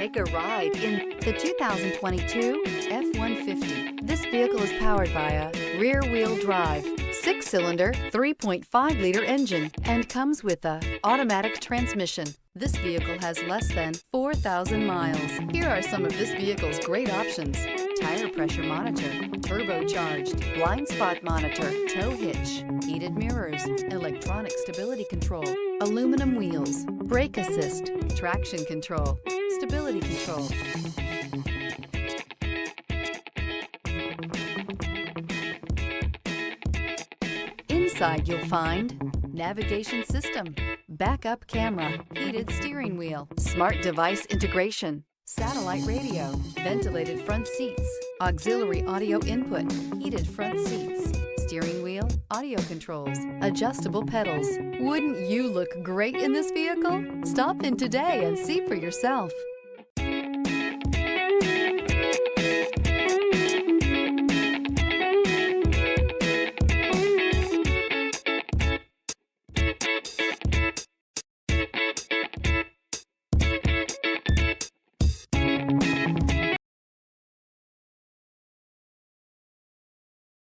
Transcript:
Take a ride in the 2022 F-150. This vehicle is powered by a rear-wheel drive, 6-cylinder, 3.5-liter engine, and comes with a automatic transmission. This vehicle has less than 4,000 miles. Here are some of this vehicle's great options: tire pressure monitor, turbocharged, blind spot monitor, tow hitch, heated mirrors, electronic stability control, aluminum wheels, brake assist, traction control, stability control. Inside you'll find navigation system, backup camera, heated steering wheel, smart device integration, satellite radio, ventilated front seats, auxiliary audio input, heated front seats, steering wheel audio controls, adjustable pedals. Wouldn't you look great in this vehicle? Stop in today and see for yourself.